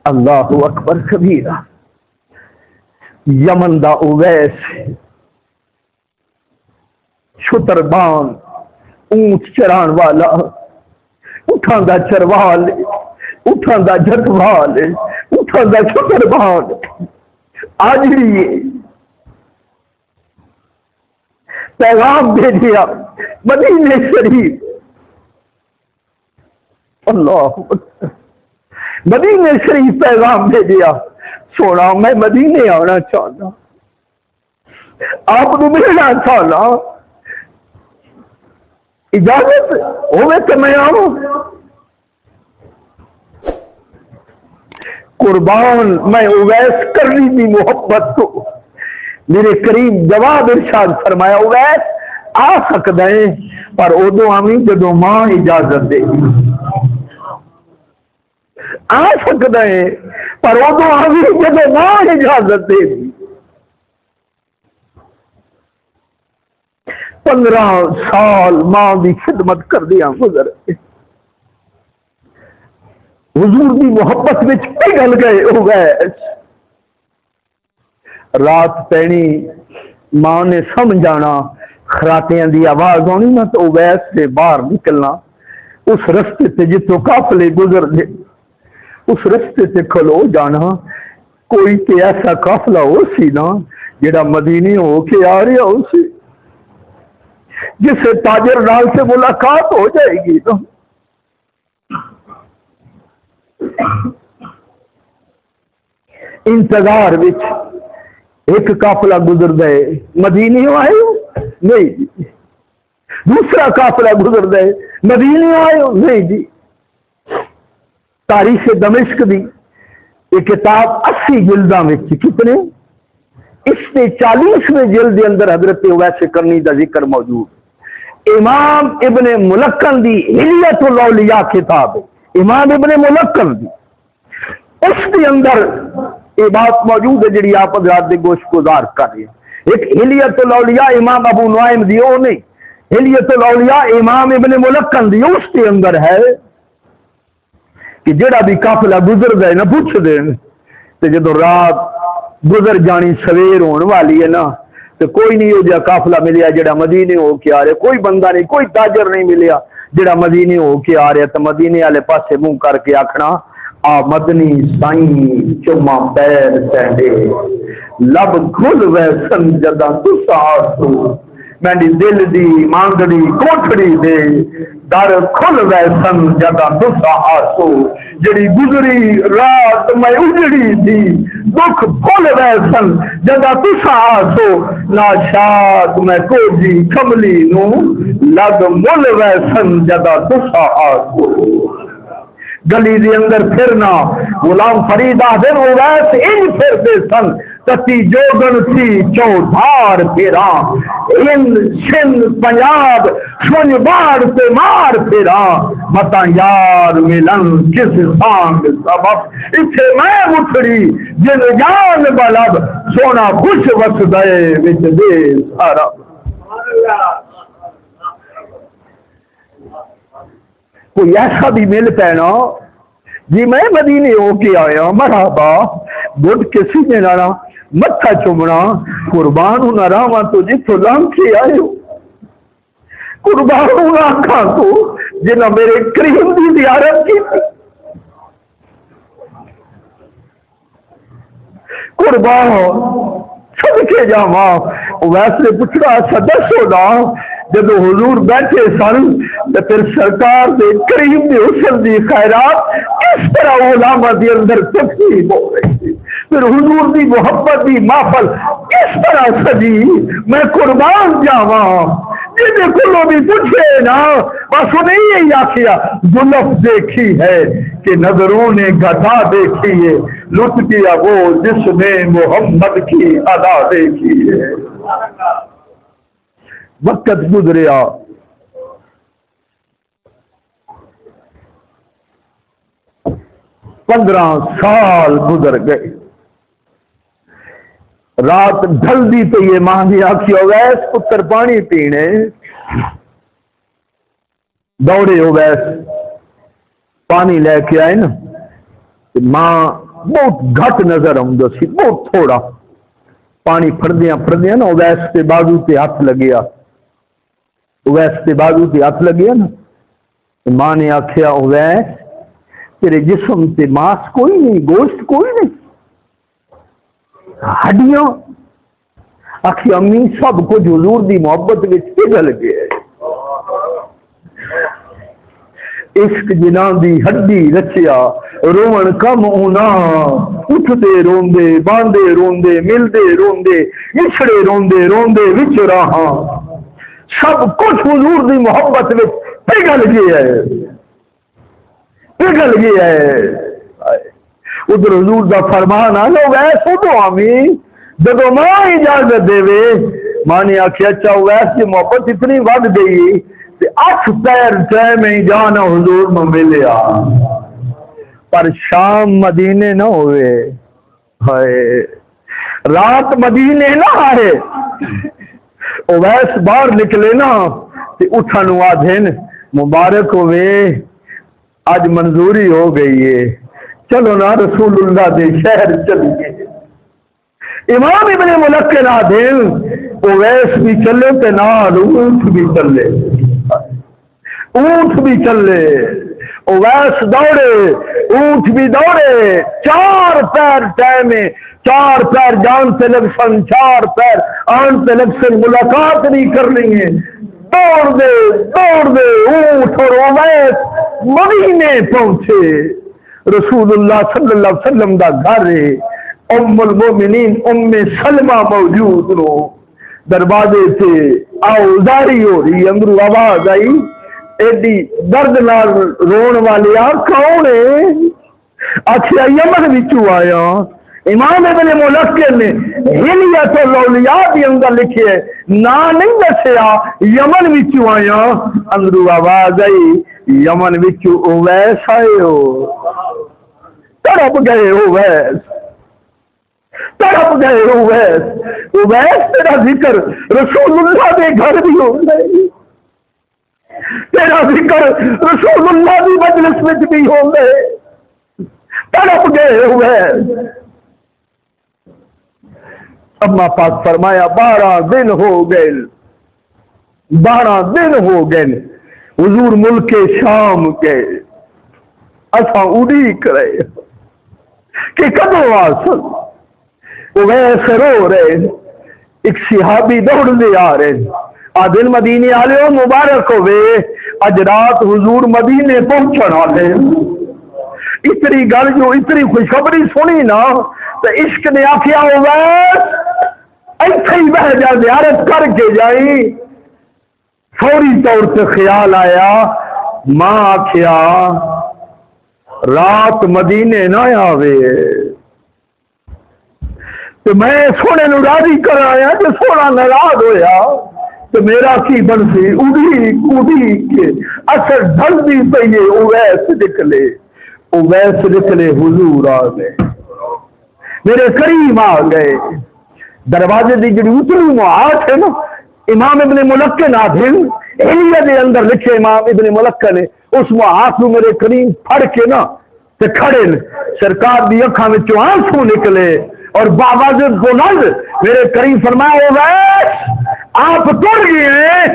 اللہ اکبر کبیرہ. یمن دا اویس شتربان اونٹ چران والا اٹھان دا چروال اٹھان دا جھٹوال اٹھان دا شتربان آج بھی پیغام بھیجیا مدینے شریف. اللہ مدینے شریف پیغام بھیجیا سونا میں مدینے آنا چاہتا آپ کو ملنا چاہتا اجازت ہوئے تو میں آؤں. قربان میں اویس کرنی دی محبت کو میرے قریب جواب ارشاد فرمایا اویس آ سکتا ہے پر ادو آویں جدو ماں اجازت دے آ سکتا ہے پر ادو آویں جدو ماں اجازت دے. 15 سال ماں دی خدمت کر دیا گزر حضور دی محبت وچ پگھل گئے اویس. رات پینی ماں نے سمجھانا خراتیاں دی آواز ہونی نا تو اویس سے باہر نکلنا اس رستے سے جتوں قافلے گزر دے اس رستے سے کھلو جانا. کوئی کہ ایسا قافلہ ہو سی نا جڑا مدینے ہو کے آ رہا ہو سی جسے تاجر نال سے ملاقات ہو جائے گی نا. انتظار وچ ایک قافلہ گزر گئے مدینے آئے ہو نہیں جی. دوسرا قافلہ گزر گئے مدینے آئے ہو نہیں جی. تاریخ دمشق دی یہ کتاب 80 جلداں میں کتنے اس نے 40ویں جلد کے اندر حضرت اویس کرنی دا ذکر موجود. امام ابن ملکن دی حلیت الاولیاء کتاب ہے امام ابن ملکن دی اس کے اندر یہ بات موجود ہے جڑی آپ حضرات دے گوش گزار کر رہے ہیں. ایک حلیت الاولیاء امام ابو نعیم دی وہ نہیں حلیت الاولیاء امام ابن ملکن دی اس کے اندر ہے کہ جڑا بھی قافلہ گزر گئے نہ پوچھ دیں تو جدو رات گزر جانی سویر ہونے والی ہے نا تو کوئی نہیں ہو جا قافلہ ملیا جڑا مدینے ہو کے آ رہے کوئی بندہ نہیں کوئی تاجر نہیں ملیا جڑا مدینے ہو کے آ رہا تو مدینے والے پاسے منہ کر کے آکھنا آ مدنی سائیں چما پیر سینڈے لب کھل ویسن جدا تسا آسو میری دل دی مانگڑی کوٹھڑی دے در کھل ویسن جدا تسا آسو جڑی گزری رات میں اجڑی تھی دکھ کھل ویسن جدا تسا آسو ناشاد میں کوجی کملی نو لگ مل ویسن جدا تسا آسو. گلی دے اندر پھرنا غلام فرید آدھر اویس ان پھرتے سن تتی جوگن تھی چودھار پھرا ان سندھ پنجاب سن بار سے مار پھرا متا یار ملن کس سانگ سبب اسے میں مٹھڑی جن جان بلب سونا خوش وس گئے وچ دے سارا. کوئی ایسا بھی مل پینا جی میں مدینے ہو کے آیا مرحبا گڈ کے سینے لانا متھا چومنا قربان ہونا راواں تو جتوں لنگ کے آئے ہو قربان ہونا آنکھاں تو جنہاں میرے کریم دی زیارت کی قربان صدقے جاواں. ویسے پوچھنا اچھا دسو نا جب حضور بیٹھے سن تو پھر سرکار دے کریم دے حسن دی خیرات کس طرح علماء دے اندر تقسیم ہو رہی تھی پھر حضور دی محبت دی محفل کس طرح سجی. میں قربان جاواں جن کو بھی پوچھے نا بس انہیں یہی آخیا زلف دیکھی ہے کہ نظروں نے گدا دیکھی ہے لٹ گیا وہ جس نے محمد کی ادا دیکھی ہے. وقت گزریا 15 سال گزر گئے. رات ڈھلدی تو یہ ماں نے آخی اویس پتر پانی پینے دوڑے اویس پانی لے کے آئے نا ماں بہت گھٹ نظر آؤں سی، بہت تھوڑا پانی پھردیاں پھردیاں نا اویس کے بازو تے ہاتھ لگیا، اویس کے بازو تے ہاتھ لگیا نا، ماں نے آخیا اویس تیرے جسم تے ماس کوئی نہیں، گوشت کوئی نہیں، ہڈیاں؟ آخی امی سب کچھ حضور دی محبت وچ پگھل گیا ہے، عشق جناں دی ہڈی رچیا، رومن کم ہونا، اٹھتے روندے باندے روندے ملدے روندے وچھڑے روندے روندے وچ رہاں، سب کچھ حضور دی محبت وچ پگھل گیا ہے، پگھل گیا ہے۔ ادھر حضور دا فرمان آ لو ویس ادو آمی جدو ماں اجازت دے وے، ماں نے آخیا اچھا ویس کی محبت اتنی ود گئی تے 8 پیر چہ میں جانا حضور میں ملیا، پر شام مدینے نہ ہوئے، ہائے رات مدینے نہ آئے، اویس باہر نکلے نا تے اٹھن آدھن مبارک ہوئے آج منظوری ہو گئی ہے، چلو نا رسول اللہ دے شہر چلیے۔ امام ابن ملکن آدھن اویس بھی چلے تے نال اونٹ بھی چلے، اونٹ بھی چلے، اویس دوڑے اونٹ بھی دوڑے، 4 پیر ٹائمے، 4 پیر جان سے لگسن، 4 پیر آن سے لگسن، ملاقات نہیں کرنی ہے، دوڑ دے اونٹ اور اویس مدینے پہنچے، رسول اللہ صلی اللہ علیہ وسلم دا گھر ہے، ام المومنین ام سلمہ موجود نو، دروازے سے آوازاری ہو رہی، اندروں آواز آئی ایڈی درد نال رون والی کون ہے؟ آخیا یمن وچوں آیا، امام ابن ملکن نے ہلیت الاولیاء کے اندر لکھے نا نہیں دسیا یمن وچوں آیا، اندروں آواز آئی یمن وچوں اویس آئے ہو، تڑپ گئے اویس، تڑپ گئے اویس، اویس تیرا ذکر رسول اللہ دے گھر بھی ہو گئے، تیرا ذکر رسول اللہ دی مجلس میں بھی ہو گئے، تڑپ گئے اویس۔ اما پاک فرمایا 12 دن ہو گئے، 12 دن ہو گئے حضور ملک شام گئے، اساں اڑیک رہے کہ کدو آسن، اویس رو رہے، ایک صحابی دوڑ دے آ رہے، آدھن مدینے آلے ہو مبارک ہوئے، اج رات حضور مدینے پہنچن آلے، اتنی گل جو اتنی خوشخبری سنی نا تو عشق نے آخیا اویس ایتھے ہی بہ جا، زیارت کر کے جائی، فوری طور پہ خیال آیا، ماں آخیا رات مدینے نہ آوے تو میں سونے نو راضی کرایا، جو سونا ناراض ہویا تو میرا کی بنسی، اڑی کے اثر ڈھلدی پئی ہے، اویس نکلے حضور آ گئے، میرے کریم آ گئے، دروازے دی جڑی اتری معاش ہے نا، امام ابن ملکن آدھن الیہ دے اندر لکھے امام ابن ملکن نے اس معاش نو میرے کریم پھڑ کے نا تے کھڑے، سرکار دی اکھاں وچوں آنسو نکلے اور باواز بلند میرے کریم فرمایا اویس آپ ٹر گئے ہیں،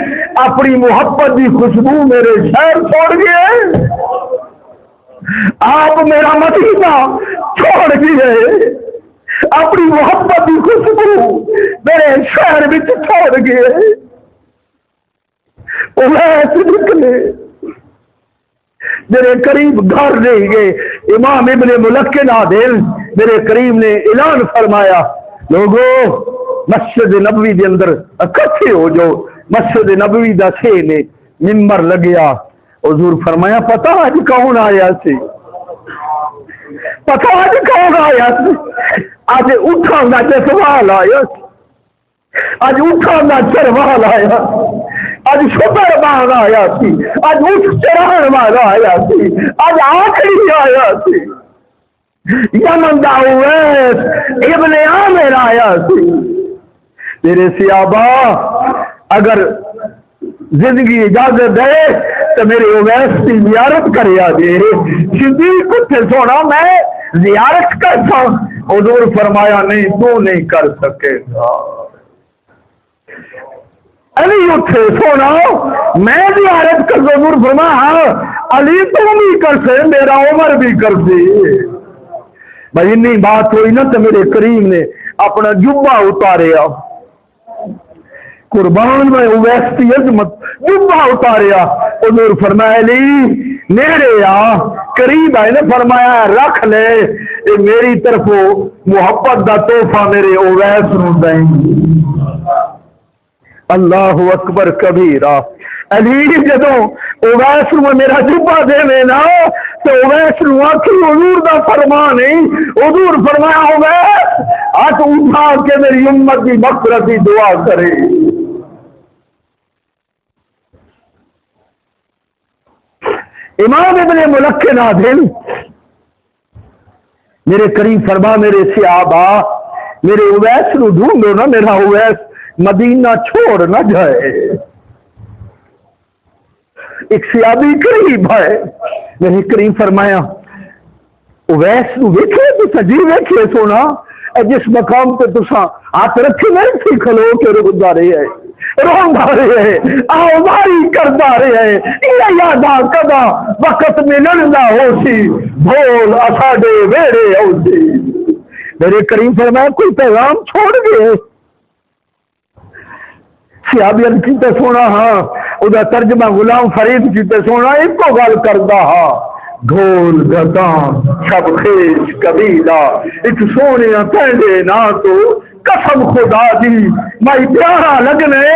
اپنی محبت کی خوشبو میرے شہر چھوڑ گئے، آپ میرا مدینہ چھوڑ گئے، اپنی محبت کی خوشبو میرے شہر میں چھوڑ گئے، اویس نکلے، میرے قریب گھر نہیں گئے، امام ابن ملکن آدھل میرے کریم نے اعلان فرمایا لوگو مسجد نبوی دے اندر اکٹھے ہو جاؤ، مسجد نبوی دا نے ممبر لگیا، حضور فرمایا پتہ آج کون آیا سی، پتہ آج کون آیا سی، آج اٹھاں دا جسوال آیا سی، آج اٹھاں دا چروال آیا سی، آج شکر باغ آیا سی، آج اٹھ چران والا آیا سی، آج آخری آیا سی، یمن دا اویس ابن عامر آیا سی۔ میرے صحابہ اگر زندگی اجازت دے تو میرے اویس کی زیارت کریا دے، صدیق کتے سونا میں زیارت کرتا، حضور فرمایا نہیں تو نہیں کر سکے گا۔ علی اٹھے سونا میں زیارت کر، حضور فرمایا ہاں علی تو بھی کر سے، میرا عمر بھی کر سی۔ بھائی اتنی بات ہوئی نا تو میرے کریم نے اپنا جبہ اتاریا، قربان میں اویس کی عظمت، جبہ اتاریا، حضور فرمایا علی میرے قریب آئے نے، فرمایا رکھ لے، یہ میری طرف محبت دا تحفہ میرے اویس نو دیں۔ اللہ اکبر کبیرہ۔ علی جدوں اویس نو میرا جبہ دے میں نا تو اویس نو آکھی حضور دا فرمان نہیں، حضور فرمایا اویس ہاتھ اٹھا کے میری امت کی مغفرت کی دعا کرے۔ امام ابن ملکن عادل میرے کریم فرما میرے صحابہ میرے اویس نو ڈھونڈو نا، میرا اویس مدینہ چھوڑ نہ جائے۔ ایک صحابی قریب ہے، میرے کریم فرمایا اویس نو ویکھے تو سجی ویکھے سونا، جس مقام پہ تسا ہاتھ رکھے نہیں تھی کھلو کے روندا رہے ہے، روندا رہے ہے، آواری کردا رہے ہے، یہ یادا کدا وقت ملن نہ ہو سی، بھول اساڈے ویڑے ہو سی۔ میرے کریم فرمایا کوئی پیغام چھوڑ گئے؟ صحابیان کی تے سونا ہاں، ادا ترجمہ غلام فرید کی تے سونا ایک کو گل کردا ہاں، ڈھول گردان شب خیش قبیلہ ایک سونے کہندے نا تو قسم خدا دی مائی پیارا لگنے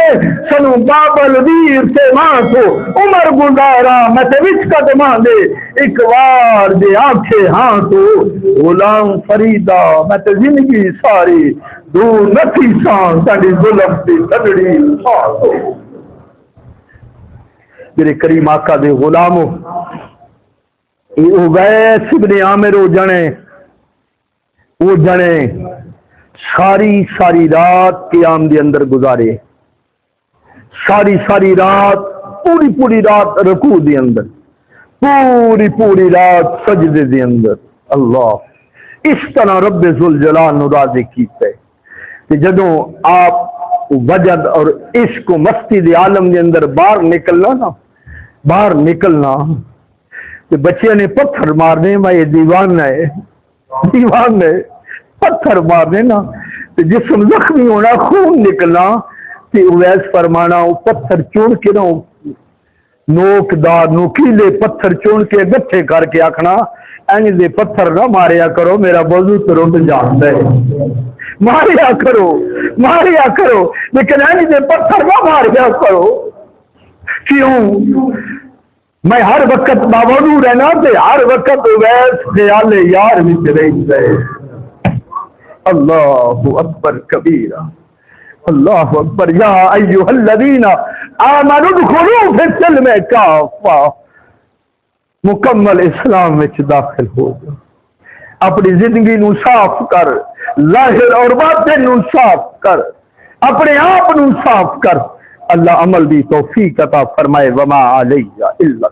سنو بابل ویر سے ماں تو عمر گزارا میں تے وچ قدماں دے ایک وار دے آنکھے ہاں تو غلام فریدہ میں تے زندگی ساری دور نتھی سان تاڑی ظلم دی تگڑی سان۔ میرے کریم آقا دے غلاموں اویس ابن عامر وہ جنے ساری رات قیام دے اندر گزارے، ساری رات پوری رات رکوع دے اندر، پوری رات سجدے دے اندر۔ اللہ اس طرح رب ذوالجلال نو راضی کیتا ہے کہ جدوں آپ وجد اور عشق و مستی دے عالم دے اندر باہر نکلنا کہ بچے نے پتھر مارنے، میں یہ دیوان ہے پتھر مارنے نا تو جسم زخمی ہونا، خون نکلنا، تو اویس فرمانا وہ پتھر چون کے نا نوکدار نوکیلے پتھر چون کے گٹھے کر کے آکھنا اینج دے پتھر نہ ماریا کرو، میرا وضو تو رٹ جاتا ہے، ماریا کرو لیکن اینج دے پتھر نہ ماریا کرو۔ کیوں؟ میں ہر وقت باوضو رہنا تے ہر وقت اویس خیال یار وچ رہندا ہے۔ اللہ اکبر کبیرہ، اللہ اکبر۔ یا ایھا الذین آمنوا ادخلوا فی السلم کافہ، مکمل اسلام وچ داخل ہو جاؤ، اپنی زندگی نو صاف کر، ظاہر اور باطن نو صاف کر، اپنے آپ نو صاف کر، اللہ عمل دی توفیق عطا فرمائے۔ وما علیہ الا